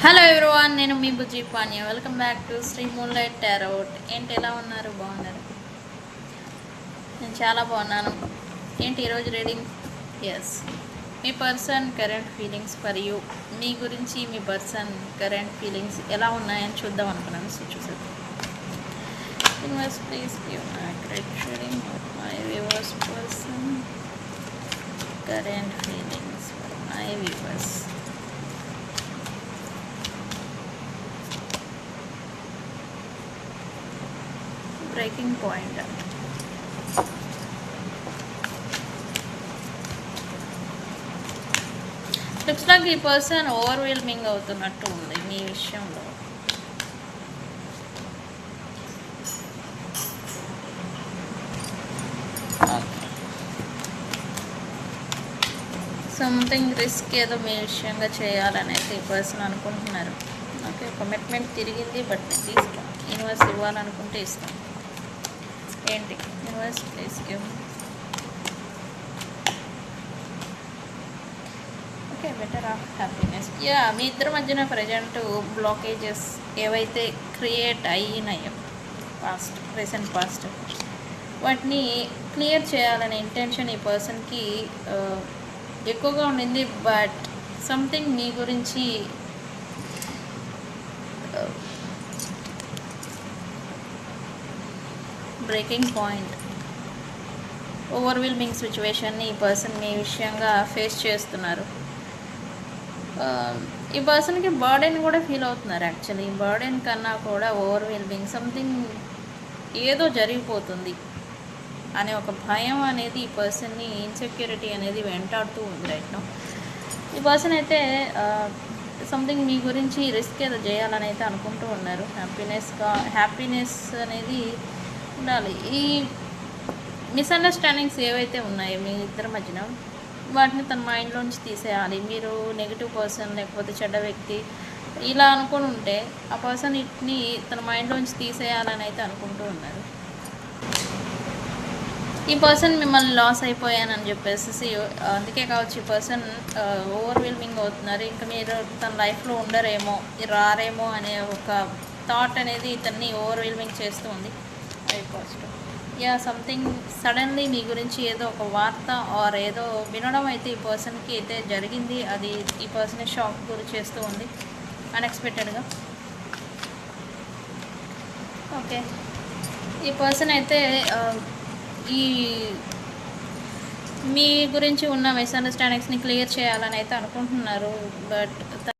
Hello everyone, నేను మీ బుజ్జి పాణ్య. Welcome back to Sri moonlight tarot. ఏంటి ఎలా ఉన్నారు? బాగున్నారు? నేను చాలా బాగున్నాను. ఏంటి ఈరోజు రీడింగ్? ఎస్, మీ person current feelings for you. మీ గురించి మీ పర్సన్ కరెంట్ ఫీలింగ్స్ ఎలా ఉన్నాయని చూద్దాం అనుకున్నాను. సో చూసారు. Universe please give accurate reading of my viewers person current feelings for my viewers. Breaking point. Looks like ఈ పర్సన్ ఓవర్వెల్మింగ్ అవుతున్నట్టు ఉంది మీ విషయంలో. సంథింగ్ రిస్క్ ఏదో మీ విషయంగా చేయాలనేది ఈ పర్సన్ అనుకుంటున్నారు. ఓకే, కమిట్మెంట్ తిరిగింది, బట్ నేను తీస్తాను. యూనివర్స్ ఇవ్వాలనుకుంటే ఇస్తాను. ఏంటి universe please give. Okay, better of happiness. Yeah, మీ ఇద్దరి మధ్యన ప్రజెంట్ బ్లాకేజెస్ ఏవైతే క్రియేట్ అయినాయో రీసెంట్ పాస్ట్, వాటిని క్లియర్ చేయాలనే ఇంటెన్షన్ ఈ పర్సన్కి ఎక్కువగా ఉండింది. బట్ సంథింగ్ మీ గురించి బ్రేకింగ్ పాయింట్, ఓవర్వెల్మింగ్ సిచ్యువేషన్ని ఈ పర్సన్ మీ విషయంగా ఫేస్ చేస్తున్నారు. ఈ పర్సన్కి బర్డెన్ కూడా ఫీల్ అవుతున్నారు. యాక్చువల్లీ బర్డెన్ కన్నా కూడా ఓవర్వెల్మింగ్, సంథింగ్ ఏదో జరిగిపోతుంది అనే ఒక భయం అనేది ఈ పర్సన్ని, ఇన్సెక్యూరిటీ అనేది వెంటాడుతూ ఉంది రైట్ నౌ. ఈ పర్సన్ అయితే సంథింగ్ మీ గురించి రిస్క్ ఏదో చేయాలని అయితే అనుకుంటూ ఉన్నారు. హ్యాపీనెస్ అనేది ఉండాలి. ఈ మిస్అండర్స్టాండింగ్స్ ఏవైతే ఉన్నాయో మీ ఇద్దరి మధ్యన, వాటిని తన మైండ్లోంచి తీసేయాలి. మీరు నెగిటివ్ పర్సన్ లేకపోతే చెడ్డ వ్యక్తి ఇలా అనుకుని ఉంటే ఆ పర్సన్ వీటిని తన మైండ్లోంచి తీసేయాలని అయితే అనుకుంటూ ఉన్నారు. ఈ పర్సన్ మిమ్మల్ని లాస్ అయిపోయానని చెప్పేసి అందుకే కావచ్చు ఈ పర్సన్ ఓవర్వెల్మింగ్ అవుతున్నారు. ఇంకా మీరు తన లైఫ్లో ఉండరేమో, రారేమో అనే ఒక థాట్ అనేది ఇతన్ని ఓవర్వెల్మింగ్ చేస్తూ ఉంది. యా, సంథింగ్ సడన్లీ మీ గురించి ఏదో ఒక వార్త ఆర్ ఏదో వినడం అయితే ఈ పర్సన్కి అయితే జరిగింది. అది ఈ పర్సన్ షాక్ గురి చేస్తూ ఉంది అన్ఎక్స్పెక్టెడ్గా. ఓకే, ఈ పర్సన్ అయితే ఈ మీ గురించి ఉన్న మిస్అండర్స్టాండింగ్స్ని క్లియర్ చేయాలని అయితే అనుకుంటున్నారు. బట్